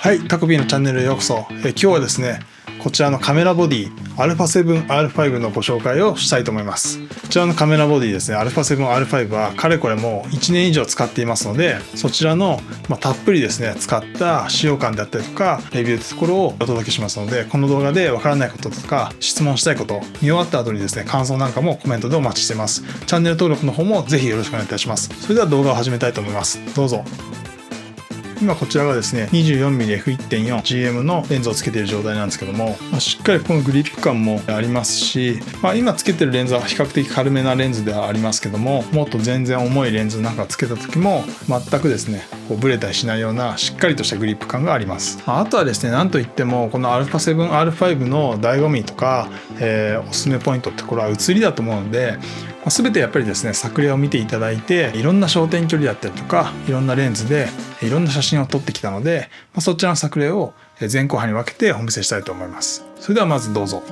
はい、タコピーのチャンネルへようこそ。今日はですね、こちらのカメラボディ α7R5 のご紹介をしたいと思います。こちらのカメラボディですね、α7R5 はかれこれもう1年以上使っていますので、そちらの、たっぷりですね使った使用感であったりとかレビューというところをお届けしますので、この動画でわからないこととか質問したいこと、見終わった後にですね感想なんかもコメントでお待ちしています。チャンネル登録の方もぜひよろしくお願いいたします。それでは動画を始めたいと思います。どうぞ。今こちらがですね 24mmF1.4GM のレンズをつけている状態なんですけども、しっかりこのグリップ感もありますし、今つけてるレンズは比較的軽めなレンズではありますけども、もっと全然重いレンズなんかつけた時も全くですねブレたりしないようなしっかりとしたグリップ感があります。あとはですね、なんといってもこの α7R5 の醍醐味とか、おすすめポイントってこれは写りだと思うので、全てやっぱりですね作例を見ていただいて、いろんな焦点距離だったりとかいろんなレンズでいろんな写真を撮ってきたので、そちらの作例を前後半に分けてお見せしたいと思います。それではまずどうぞ。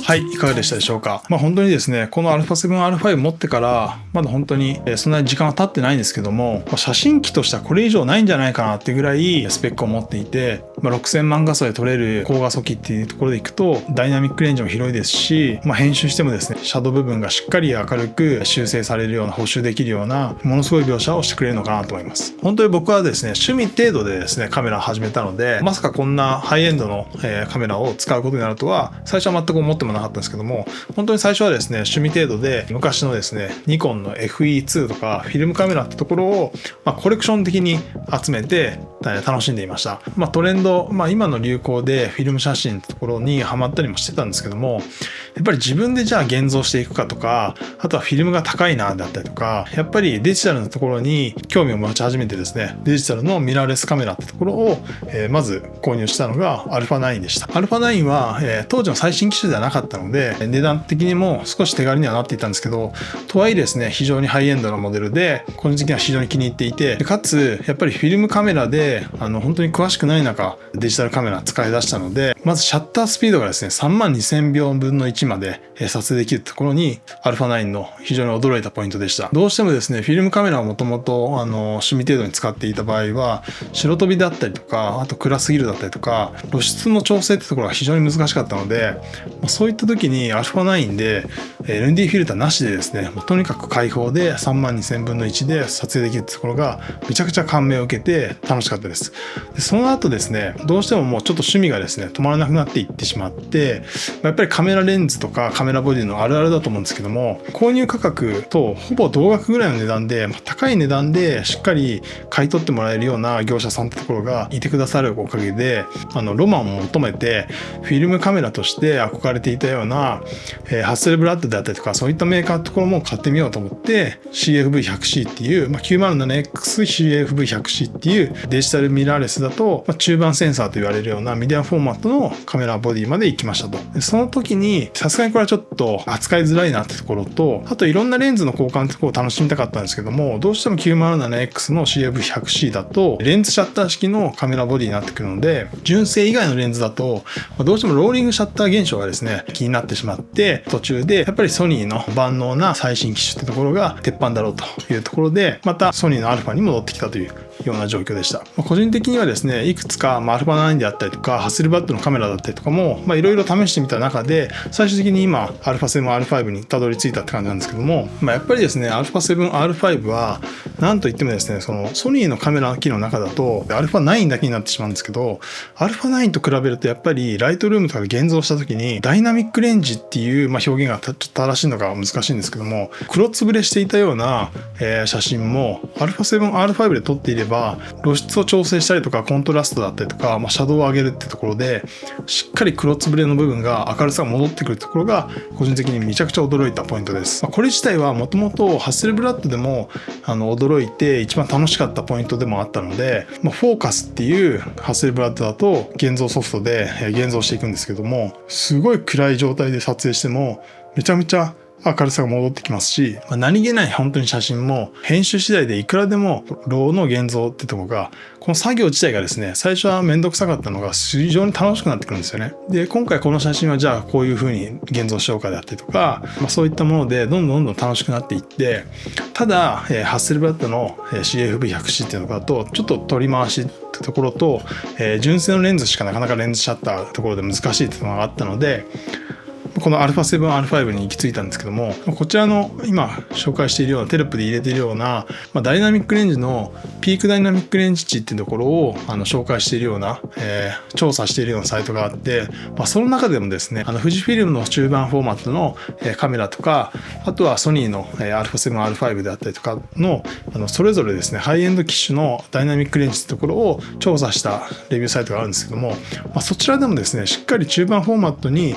はい、いかがでしたでしょうか。本当にですね、この α7R5 持ってからまだ本当にそんなに時間は経ってないんですけども、写真機としてはこれ以上ないんじゃないかなっていうぐらいスペックを持っていて、6000万画素で撮れる高画素機っていうところでいくとダイナミックレンジも広いですし、編集してもですねシャドウ部分がしっかり明るく修正されるような、補修できるようなものすごい描写をしてくれるのかなと思います。本当に僕はですね趣味程度でですねカメラを始めたので、まさかこんなハイエンドのカメラを使うことになるとは最初は全く思ってもなかったんですけども、本当に最初はですね趣味程度で昔のですねニコンの FE2 とかフィルムカメラってところをコレクション的に集めて楽しんでいました。トレンド、今の流行でフィルム写真ってところにハマったりもしてたんですけども、やっぱり自分でじゃあ現像していくかとか、あとはフィルムが高いなだったりとか、やっぱりデジタルのところに興味を持ち始めてですね、デジタルのミラーレスカメラってところを、まず購入したのが α9 でした。α9 は、当時の最新機種ではなかったので、値段的にも少し手軽にはなっていたんですけど、とはいえですね、非常にハイエンドなモデルで、個人的には非常に気に入っていて、かつやっぱりフィルムカメラで本当に詳しくない中デジタルカメラ使い出したので、まずシャッタースピードがですね32,000秒分の1まで撮影できるところに α9 の非常に驚いたポイントでした。どうしてもですねフィルムカメラをもともと趣味程度に使っていた場合は白飛びだったりとか、あと暗すぎるだったりとか露出の調整ってところが非常に難しかったので、そういった時に α9 で ND フィルターなしでですねとにかく開放で32,000分の1で撮影できるってところがめちゃくちゃ感銘を受けて楽しかったです。でその後ですねどうしてももうちょっと趣味がですね止まらなくなっていってしまって、やっぱりカメラレンズとかカメラボディのあるあるだと思うんですけども、購入価格とほぼ同額ぐらいの値段で、高い値段でしっかり買い取ってもらえるような業者さんってところがいてくださるおかげで、ロマンを求めてフィルムカメラとして憧れていたような、ハッセルブラッドであったりとかそういったメーカーのところも買ってみようと思って CFV100C っていう、907XCFV100C っていうデジタルミラーレスだと、中盤センサーと言われるようなミディアムフォーマットのカメラボディまで行きましたと。でその時にさすがにこれはちょっと扱いづらいなってところと、あといろんなレンズの交換ってところを楽しみたかったんですけども、どうしても 907X の CF100C だとレンズシャッター式のカメラボディになってくるので、純正以外のレンズだとどうしてもローリングシャッター現象がですね気になってしまって、途中でやっぱりソニーの万能な最新機種ってところが鉄板だろうというところで、またソニーの α に戻ってきたというような状況でした。個人的にはですねいくつか α9 であったりとかハッセルバッドのカメラだったりとかもいろいろ試してみた中で、最終的に今 α7、α5 にたどり着いたって感じなんですけども、やっぱりですね α7、α5 はなんといってもですねそのソニーのカメラ機の中だと α9 だけになってしまうんですけど、 α9 と比べるとやっぱりライトルームとかで現像した時にダイナミックレンジっていう、表現がちょっと正しいのか難しいんですけども、黒つぶれしていたような、写真も α7、α5 で撮っていれば露出を調整したりとかコントラストだったりとか、シャドウを上げるってところでしっかり黒つぶれの部分が明るさが戻ってくるところが個人的にめちゃくちゃ驚いたポイントです。これ自体はもともとハッセルブラッドでも驚いて一番楽しかったポイントでもあったので、フォーカスっていうハッセルブラッドだと現像ソフトで現像していくんですけども、すごい暗い状態で撮影してもめちゃめちゃ明るさが戻ってきますし、何気ない本当に写真も編集次第でいくらでもローの現像ってとこが、この作業自体がですね最初はめんどくさかったのが非常に楽しくなってくるんですよね。で今回この写真はじゃあこういう風に現像しようかであったりとか、そういったものでどんどん楽しくなっていって、ただハッセルブラッドの CFV100C っていうのだとちょっと取り回しってところと、純正のレンズしかなかなかレンズシャッターってところで難しいっていうのがあったので、この α7、α5 に行き着いたんですけども、こちらの今紹介しているようなテロップで入れているような、ダイナミックレンジのピークダイナミックレンジ値っていうところを紹介しているような、調査しているようなサイトがあって、その中でもですね富士フィルムの中盤フォーマットのカメラとか、あとはソニーの α7、α5 であったりとかのそれぞれですねハイエンド機種のダイナミックレンジってところを調査したレビューサイトがあるんですけども、そちらでもですねしっかり中盤フォーマットに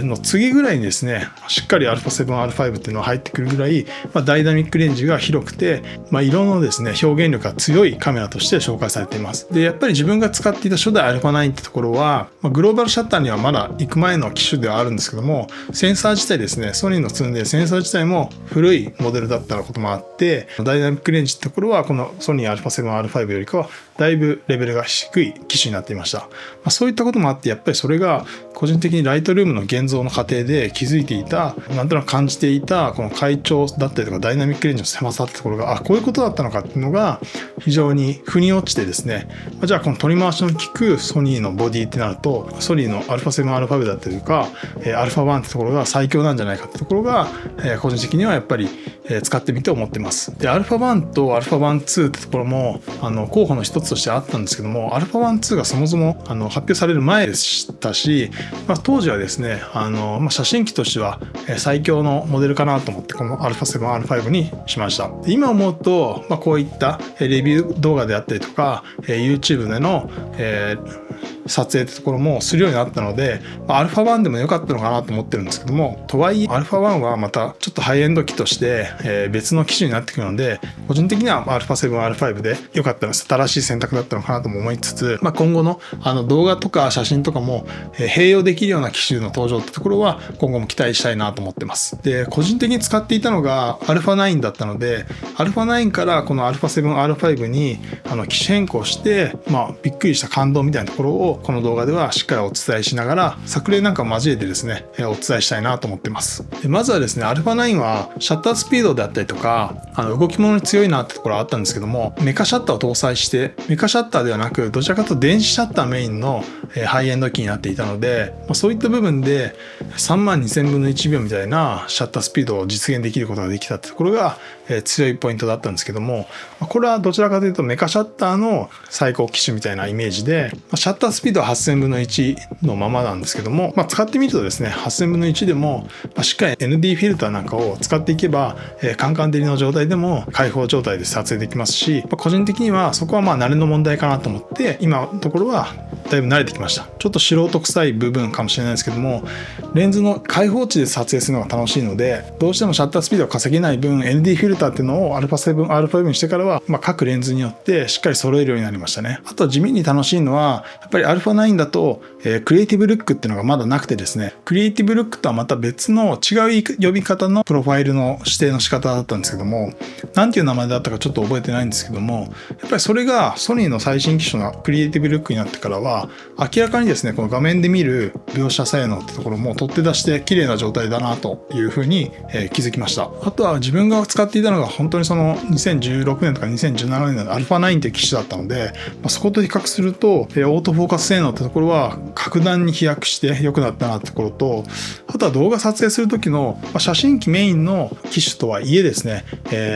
の次ぐらいにですねしっかり α7、α5 っていうのが入ってくるぐらい、ダイナミックレンジが広くて、色のですね表現力が強いカメラとして紹介されています。でやっぱり自分が使っていた初代 α9 ってところは、グローバルシャッターにはまだ行く前の機種ではあるんですけども、センサー自体ですねソニーの積んでセンサー自体も古いモデルだったこともあって、ダイナミックレンジってところはこのソニー α7、α5 よりかはだいぶレベルが低い機種になっていました。そういったこともあって、やっぱりそれが個人的にライトルームの現像の過程で気づいていた、なんとなく感じていたこの快調だったりとかダイナミックレンジの狭さってところが、こういうことだったのかっていうのが非常に腑に落ちてですね、じゃあこの取り回しの効くソニーのボディってなると、ソニーの α7、α5 だったりとか α1 ってところが最強なんじゃないかってところが個人的にはやっぱり使ってみて思ってます。で α1 と α1-2 ってところも候補の一つとしてあったんですけども、α1-2 がそもそも発表される前でしたし、当時はですね写真機としては最強のモデルかなと思ってこの α7R5 にしました。今思うと、こういったレビュー動画であったりとか YouTube での撮影ってところもするようになったので、α1 でも良かったのかなと思ってるんですけども、とはいえ α1 はまたちょっとハイエンド機として別の機種になってくるので、個人的には α7R5 で良かったの、正しい選択だったのかなとも思いつつ、今後の動画とか写真とかも併用できるような機種の登場ってところは今後も期待したいなと思ってます。で、個人的に使っていたのが α9 だったので、α9 からこの α7R5 に機種変更して、びっくりした感動みたいなところをこの動画ではしっかりお伝えしながら、作例なんかを交えてですねお伝えしたいなと思ってます。で、まずはですね α9 はシャッタースピードであったりとか動き物に強いなってところはあったんですけども、メカシャッターを搭載して、メカシャッターではなくどちらかというと電子シャッターメインのハイエンド機になっていたので、そういった部分で32000分の1秒みたいなシャッタースピードを実現できることができたってところが強いポイントだったんですけども、これはどちらかというとメカシャッターの最高機種みたいなイメージで、シャッタースピードは8000分の1のままなんですけども、使ってみるとですね8000分の1でもしっかり ND フィルターなんかを使っていけばカンカン照りの状態でも開放状態で撮影できますし、個人的にはそこは慣れの問題かなと思って今のところはだいぶ慣れてきました。ちょっと素人臭い部分かもしれないですけども、レンズの開放値で撮影するのが楽しいので、どうしてもシャッタースピードを稼げない分 ND フィルターっていうのを α7R5 にしてからは、各レンズによってしっかり揃えるようになりましたね。あとは地味に楽しいのはやっぱり α9 だとクリエイティブルックっていうのがまだなくてですね、クリエイティブルックとはまた別の違う呼び方のプロファイルの指定の仕方だったんですけども、なんていう名前だったかちょっと覚えてないんですけども、やっぱりそれがソニーの最新機種のクリエイティブルックになってからは明らかにですねこの画面で見る描写性能ってところも取って出して綺麗な状態だなというふうに気づきました。あとは自分が使っていたのが本当にその2016年とか2017年の α9 っていう機種だったので、そこと比較するとオートフォーカス性能ってところは格段に飛躍して良くなったなってところと、あとは動画撮影する時の写真機メインの機種とはいえですね、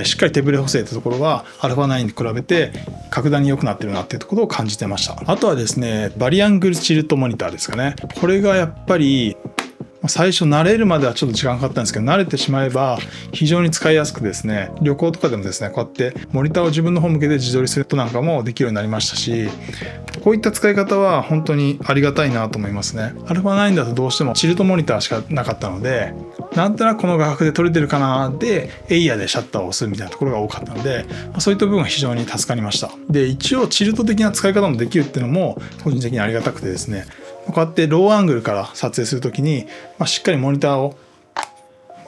しっかり手ブレ補正ってところは α9 に比べて格段に良くなってるなっていうところを感じてました。あとはですねバリアングルチルトモニターですかね。これがやっぱり最初慣れるまではちょっと時間かかったんですけど、慣れてしまえば非常に使いやすくですね、旅行とかでもですねこうやってモニターを自分の方向けて自撮りすることなんかもできるようになりましたし、こういった使い方は本当にありがたいなと思いますね。α9 だとどうしてもチルトモニターしかなかったので、なんとなくこの画角で撮れてるかなでエイヤでシャッターを押すみたいなところが多かったので、そういった部分は非常に助かりました。で、一応チルト的な使い方もできるっていうのも個人的にありがたくてですね、こうやってローアングルから撮影するときに、しっかりモニターを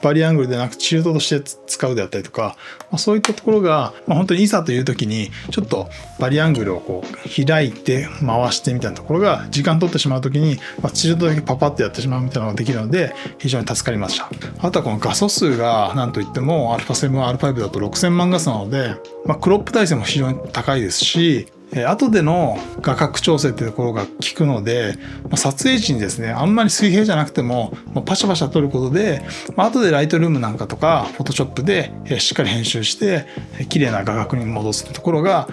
バリアングルでなくチルトとして使うであったりとか、そういったところが、本当にいざという時にちょっとバリアングルをこう開いて回してみたいなところが時間取ってしまう時に、チルトだけパパッとやってしまうみたいなのができるので非常に助かりました。あとはこの画素数がなんといっても α7R5 だと6000万画素なので、クロップ耐性も非常に高いですし、後での画角調整っていうところが効くので、撮影時にですねあんまり水平じゃなくてもパシャパシャ撮ることで、後でライトルームなんかとかフォトショップでしっかり編集して綺麗な画角に戻すってところが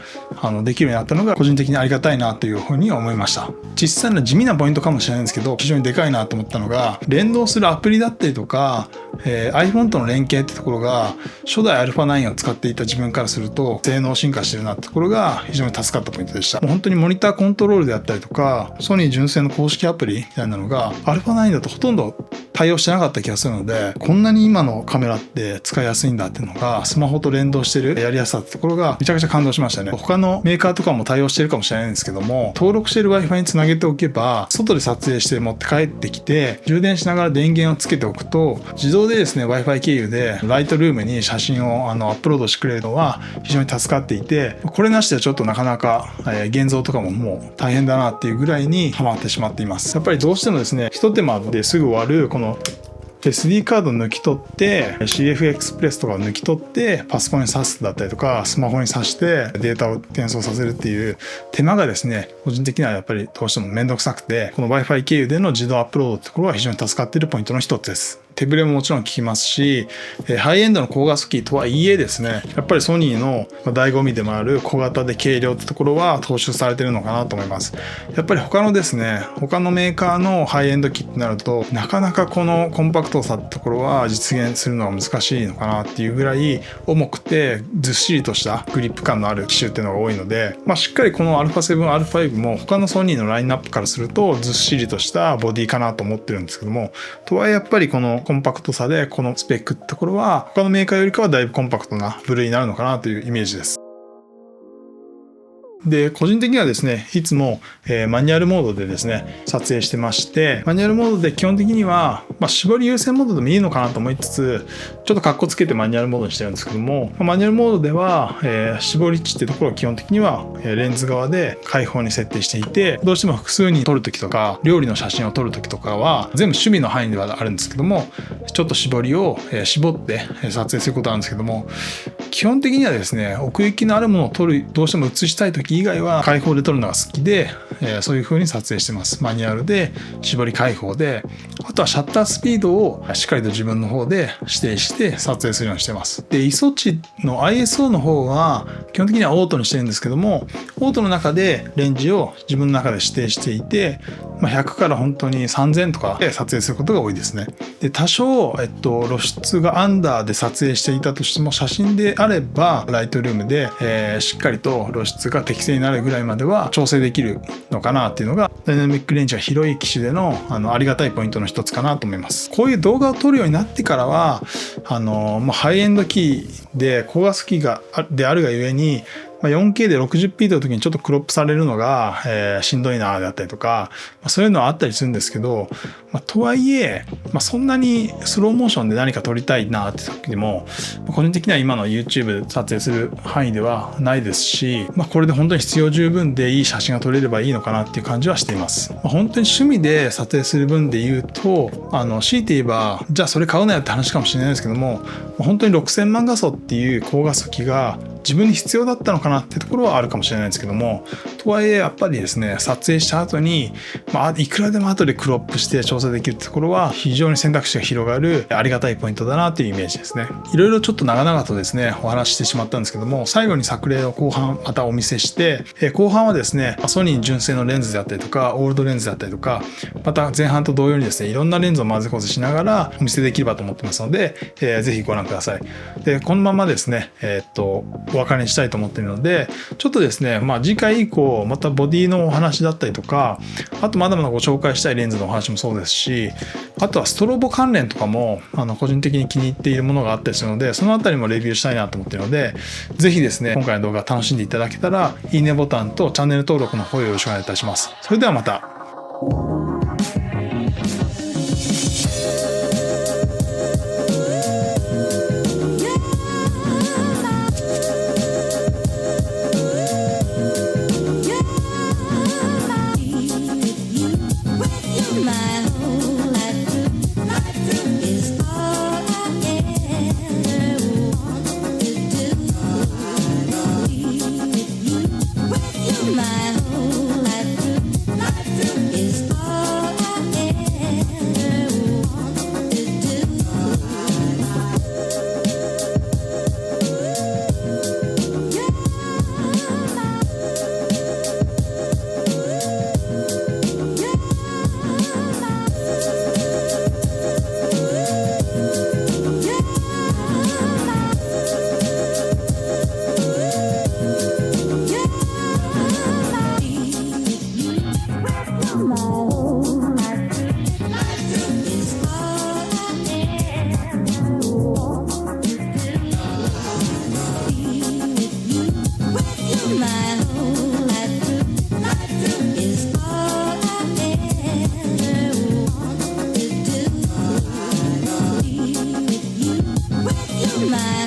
できるようになったのが個人的にありがたいなというふうに思いました。実際の地味なポイントかもしれないんですけど、非常にでかいなと思ったのが連動するアプリだったりとか、iPhone との連携ってところが初代 α9 を使っていた自分からすると性能進化してるなってところが非常に助かったポイントでした。もう本当にモニターコントロールであったりとかソニー純正の公式アプリみたいなのが α9 だとほとんど対応してなかった気がするので、こんなに今のカメラって使いやすいんだっていうのがスマホと連動してるやりやすさってところがめちゃくちゃ感動しましたね。他のメーカーとかも対応してるかもしれないんですけども、登録してる Wi-Fi につなげておけば外で撮影して持って帰ってきて充電しながら電源をつけておくと自動でですね Wi-Fi 経由でライトルームに写真をアップロードしてくれるのは非常に助かっていて、これなしではちょっとなかなか現像とかももう大変だなっていうぐらいにハマってしまっています。やっぱりどうしてもですね一手間ですぐ終わるこのSD カードを抜き取って CF エクスプレスとかを抜き取ってパソコンに挿すだったりとかスマホに挿してデータを転送させるっていう手間がですね個人的にはやっぱりどうしてもめんどくさくて、この Wi-Fi 経由での自動アップロードってところは非常に助かっているポイントの一つです。手ブレももちろん効きますし、ハイエンドの高画素機とはいえですね、やっぱりソニーの醍醐味でもある小型で軽量ってところは踏襲されてるのかなと思います。やっぱり他のメーカーのハイエンド機ってなると、なかなかこのコンパクトさってところは実現するのは難しいのかなっていうぐらい重くてずっしりとしたグリップ感のある機種っていうのが多いので、しっかりこの α7、α5 も他のソニーのラインナップからするとずっしりとしたボディかなと思ってるんですけども、とはいえやっぱりこのコンパクトさでこのスペックってところは他のメーカーよりかはだいぶコンパクトな部類になるのかなというイメージです。で、個人的にはですね、いつも、マニュアルモードでですね、撮影してまして、マニュアルモードで基本的には、絞り優先モードでもいいのかなと思いつつ、ちょっとカッコつけてマニュアルモードにしてるんですけども、マニュアルモードでは、絞り値ってところを基本的には、レンズ側で開放に設定していて、どうしても複数に撮るときとか、料理の写真を撮るときとかは、全部趣味の範囲ではあるんですけども、ちょっと絞りを絞って撮影することあるんですけども、基本的にはですね、奥行きのあるものを撮る、どうしても写したいとき以外は開放で撮るのが好きで、そういう風に撮影してます。マニュアルで絞り開放で、あとはシャッタースピードをしっかりと自分の方で指定して撮影するようにしてます。で、ISO 値の ISO の方は基本的にはオートにしてるんですけども、オートの中でレンジを自分の中で指定していて、100から本当に3000とかで撮影することが多いですね。で、多少、露出がアンダーで撮影していたとしても、写真であればライトルームで、しっかりと露出が適正になるぐらいまでは調整できるのかなっていうのが、ダイナミックレンジが広い機種でのありがたいポイントの一つかなと思います。こういう動画を撮るようになってからはハイエンド機で高画素機であるがゆえに、4K で 60p の時にちょっとクロップされるのが、しんどいなであったりとか、そういうのはあったりするんですけど、とはいえ、そんなにスローモーションで何か撮りたいなって時でも、個人的には今の YouTube で撮影する範囲ではないですし、これで本当に必要十分でいい写真が撮れればいいのかなっていう感じはしています。本当に趣味で撮影する分で言うと、強いて言えば、じゃあそれ買うなよって話かもしれないですけども、本当に6000万画素っていう高画素機が自分に必要だったのかなってところはあるかもしれないんですけども、とはいえやっぱりですね、撮影した後に、いくらでも後でクロップして調整できるってところは非常に選択肢が広がるありがたいポイントだなというイメージですね。いろいろちょっと長々とですねお話ししてしまったんですけども、最後に作例を後半またお見せして、後半はですねソニー純正のレンズであったりとかオールドレンズであったりとか、また前半と同様にですねいろんなレンズを混ぜこぜしながらお見せできればと思ってますので、ぜひご覧ください。でこのままですねお別れにしたいと思っているので、ちょっとですね次回以降またボディのお話だったりとか、あとまだまだご紹介したいレンズのお話もそうですし、あとはストロボ関連とかも個人的に気に入っているものがあったりするので、そのあたりもレビューしたいなと思っているので、ぜひですね今回の動画楽しんでいただけたらいいねボタンとチャンネル登録の方よろしくお願いいたします。それではまた。My